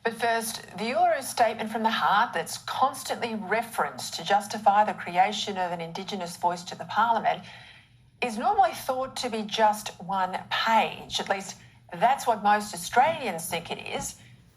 But first, the Uluru Statement from the Heart that's constantly referenced to justify the creation of an Indigenous voice to the Parliament is normally thought to be just one page. At least that's what most Australians think it is,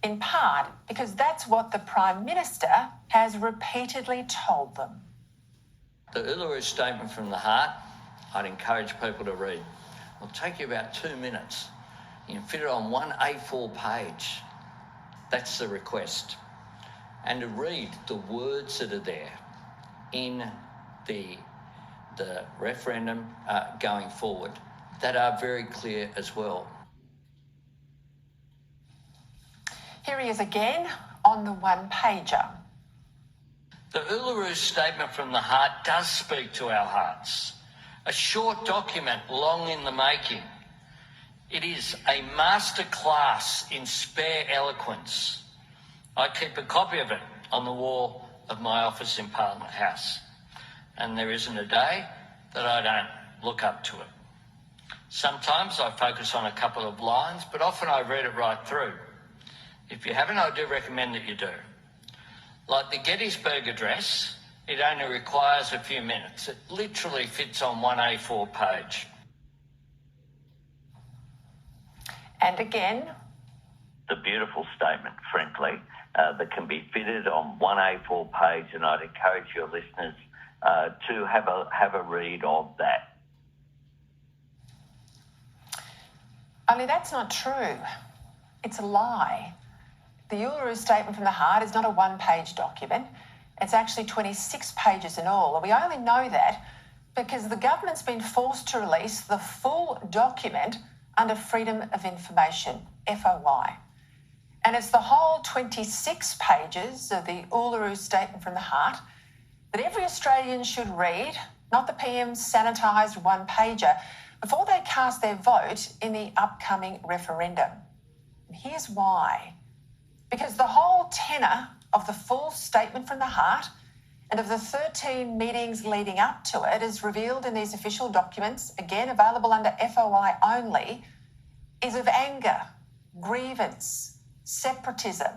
in part because that's what the Prime Minister has repeatedly told them. The Uluru Statement from the Heart, I'd encourage people to read. It'll take you about 2 minutes. You can fit it on one A4 page. That's the request. And to read the words that are there in the referendum going forward that are very clear as well. Here he is again on the one-pager. The Uluru Statement from the Heart does speak to our hearts. A short document, long in the making. It is a masterclass in spare eloquence. I keep a copy of it on the wall of my office in Parliament House, and there isn't a day that I don't look up to it. Sometimes I focus on a couple of lines, but often I read it right through. If you haven't, I do recommend that you do. Like the Gettysburg Address, it only requires a few minutes. It literally fits on one A4 page. And again, the beautiful statement, frankly, that can be fitted on one A4 page, and I'd encourage your listeners to have a read of that. Only that's not true. It's a lie. The Uluru Statement from the Heart is not a one-page document. It's actually 26 pages in all. And we only know that because the government's been forced to release the full document under Freedom of Information, FOI. And it's the whole 26 pages of the Uluru Statement from the Heart that every Australian should read, not the PM's sanitised one-pager, before they cast their vote in the upcoming referendum. And here's why. Because the whole tenor of the full Statement from the Heart and of the 13 meetings leading up to it is revealed in these official documents, again available under FOI only, is of anger, grievance, separatism,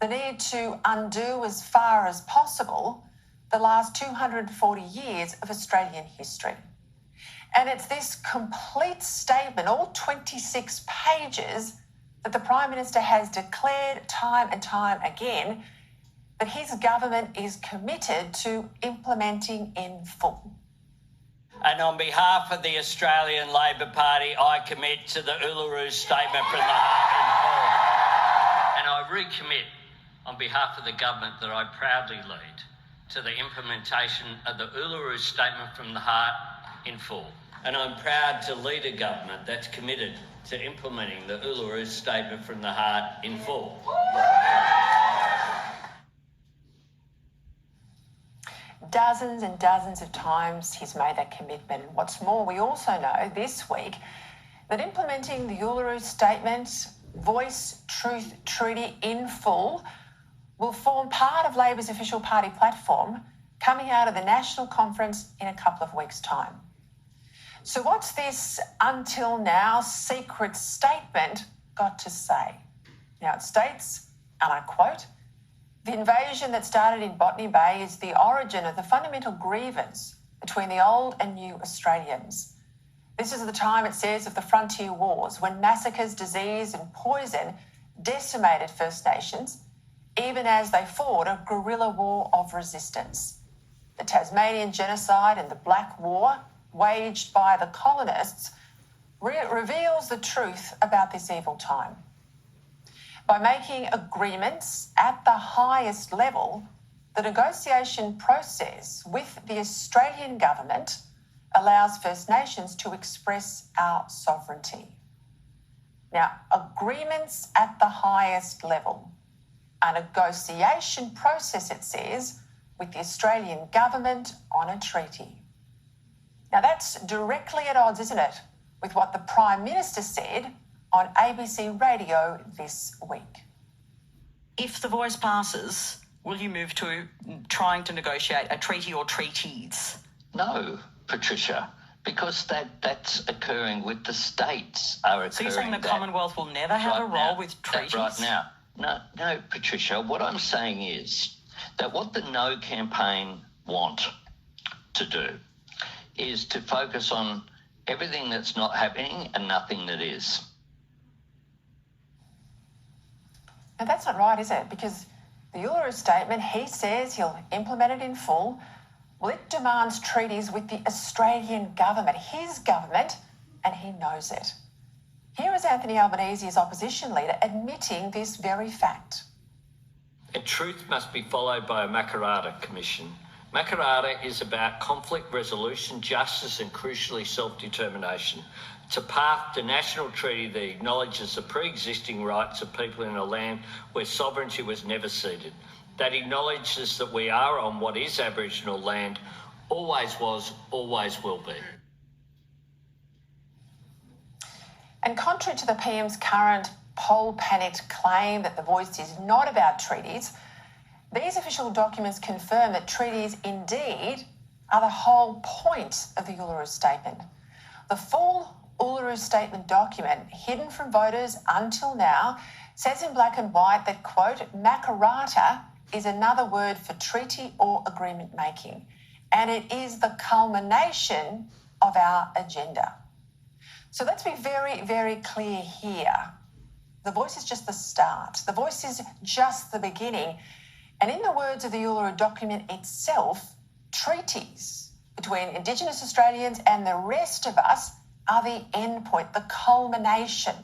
the need to undo as far as possible the last 240 years of Australian history. And it's this complete statement, all 26 pages, that the Prime Minister has declared time and time again that his government is committed to implementing in full. And on behalf of the Australian Labor Party, I commit to the Uluru Statement from the Heart in full. And I recommit on behalf of the government that I proudly lead to the implementation of the Uluru Statement from the Heart in full. And I'm proud to lead a government that's committed to implementing the Uluru Statement from the Heart in full. Dozens and dozens of times he's made that commitment. And what's more, we also know this week that implementing the Uluru Statement, Voice, Truth, Treaty in full will form part of Labor's official party platform coming out of the National Conference in a couple of weeks' time. So what's this until now secret statement got to say? Now it states, and I quote, "The invasion that started in Botany Bay is the origin of the fundamental grievance between the old and new Australians. This is the time, it says, of the frontier wars, when massacres, disease and poison decimated First Nations, even as they fought a guerrilla war of resistance. The Tasmanian genocide and the Black War, waged by the colonists, reveals the truth about this evil time. By making agreements at the highest level, the negotiation process with the Australian government allows First Nations to express our sovereignty." Now, agreements at the highest level, a negotiation process, it says, with the Australian government on a treaty. Now, that's directly at odds, isn't it, with what the Prime Minister said on ABC Radio this week. If the voice passes, will you move to trying to negotiate a treaty or treaties? No, Patricia, because that's occurring with the states are occurring. So you're saying the Commonwealth will never have a role with treaties? Right now. No, Patricia, what I'm saying is that what the No campaign want to do is to focus on everything that's not happening and nothing that is. Now, that's not right, is it? Because the Uluru Statement, he says he'll implement it in full. Well, it demands treaties with the Australian government, his government, and he knows it. Here is Anthony Albanese, his opposition leader, admitting this very fact. And truth must be followed by a Makarrata Commission. Makarrata is about conflict resolution, justice and crucially self-determination. It's a path to national treaty that acknowledges the pre-existing rights of people in a land where sovereignty was never ceded. That acknowledges that we are on what is Aboriginal land, always was, always will be. And contrary to the PM's current poll-panicked claim that the Voice is not about treaties, these official documents confirm that treaties indeed are the whole point of the Uluru Statement. The full Uluru Statement document, hidden from voters until now, says in black and white that, quote, Makarrata is another word for treaty or agreement making, and it is the culmination of our agenda. So let's be very, very clear here. The Voice is just the start. The Voice is just the beginning. And in the words of the Uluru document itself, treaties between Indigenous Australians and the rest of us are the end point, the culmination.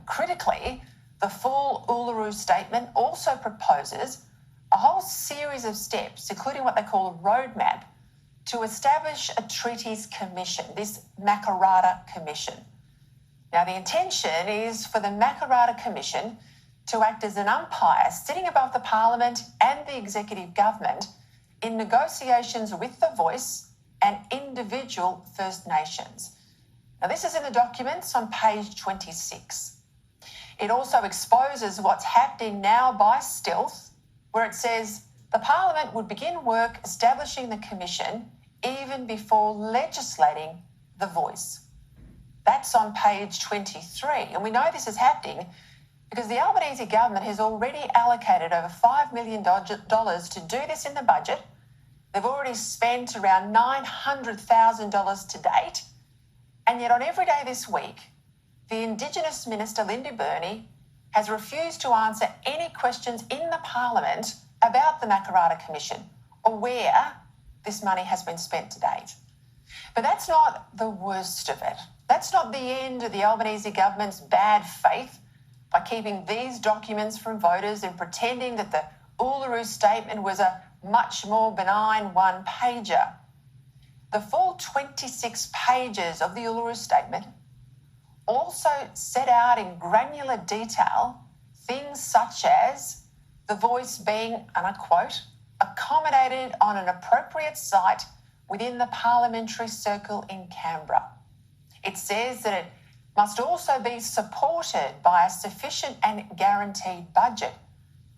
Critically, the full Uluru Statement also proposes a whole series of steps, including what they call a roadmap, to establish a treaties commission, this Makarrata Commission. Now, the intention is for the Makarrata Commission to act as an umpire sitting above the Parliament and the executive government in negotiations with the Voice and individual First Nations. Now, this is in the documents on page 26. It also exposes what's happening now by stealth, where it says the Parliament would begin work establishing the Commission even before legislating the Voice. That's on page 23. And we know this is happening because the Albanese government has already allocated over $5 million to do this in the budget. They've already spent around $900,000 to date. And yet on every day this week, the Indigenous Minister, Linda Burney, has refused to answer any questions in the Parliament about the Makarrata Commission or where this money has been spent to date. But that's not the worst of it. That's not the end of the Albanese government's bad faith by keeping these documents from voters and pretending that the Uluru Statement was a much more benign one-pager. The full 26 pages of the Uluru Statement also set out in granular detail things such as the Voice being, and I quote, accommodated on an appropriate site within the parliamentary circle in Canberra. It says that it must also be supported by a sufficient and guaranteed budget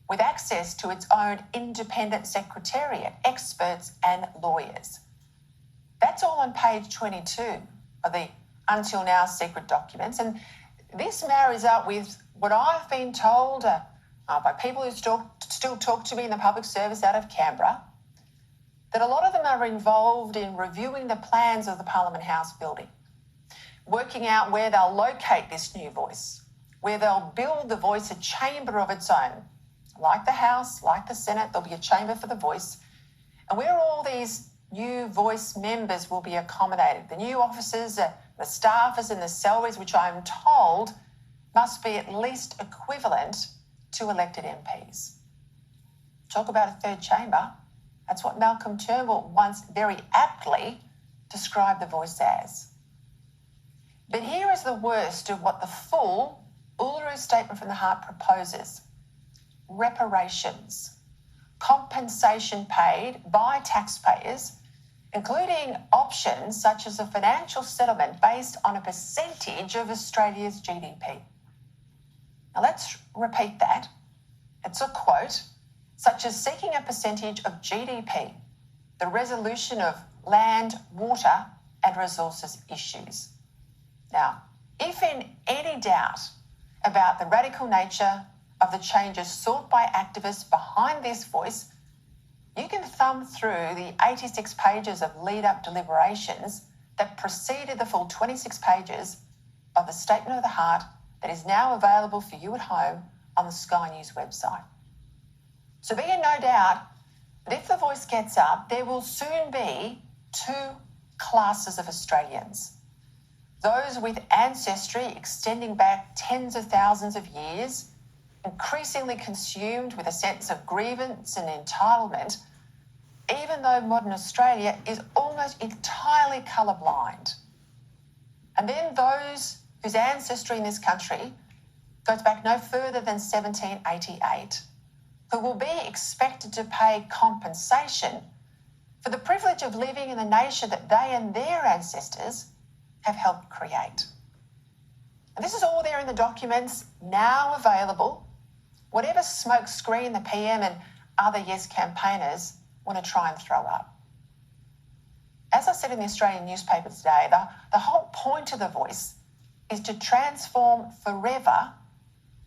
with access to its own independent secretariat, experts and lawyers. That's all on page 22 of the until now secret documents. And this marries up with what I've been told by people who still talk to me in the public service out of Canberra, that a lot of them are involved in reviewing the plans of the Parliament House building, working out where they'll locate this new Voice, where they'll build the Voice a chamber of its own. Like the House, like the Senate, there'll be a chamber for the Voice, and where all these new Voice members will be accommodated. The new officers, the staffers and the salaries, which I'm told must be at least equivalent to elected MPs. Talk about a third chamber. That's what Malcolm Turnbull once very aptly described the Voice as. But here is the worst of what the full Uluru Statement from the Heart proposes. Reparations. Compensation paid by taxpayers, including options such as a financial settlement based on a percentage of Australia's GDP. Now let's repeat that. It's a quote, such as seeking a percentage of GDP, the resolution of land, water and resources issues. Now, if in any doubt about the radical nature of the changes sought by activists behind this voice, you can thumb through the 86 pages of lead-up deliberations that preceded the full 26 pages of the Statement of the Heart that is now available for you at home on the Sky News website. So be in no doubt that if the voice gets up, there will soon be two classes of Australians. Those with ancestry extending back tens of thousands of years, increasingly consumed with a sense of grievance and entitlement, even though modern Australia is almost entirely colourblind. And then those whose ancestry in this country goes back no further than 1788, who will be expected to pay compensation for the privilege of living in the nation that they and their ancestors have helped create. And this is all there in the documents, now available, whatever smokescreen the PM and other Yes campaigners want to try and throw up. As I said in the Australian newspaper today, the whole point of the voice is to transform forever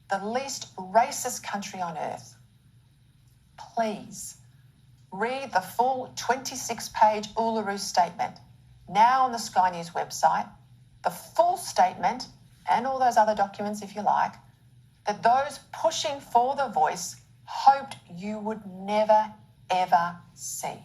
the least racist country on earth. Please read the full 26-page Uluru Statement, now on the Sky News website, the full statement and all those other documents, if you like, that those pushing for the voice hoped you would never, ever see.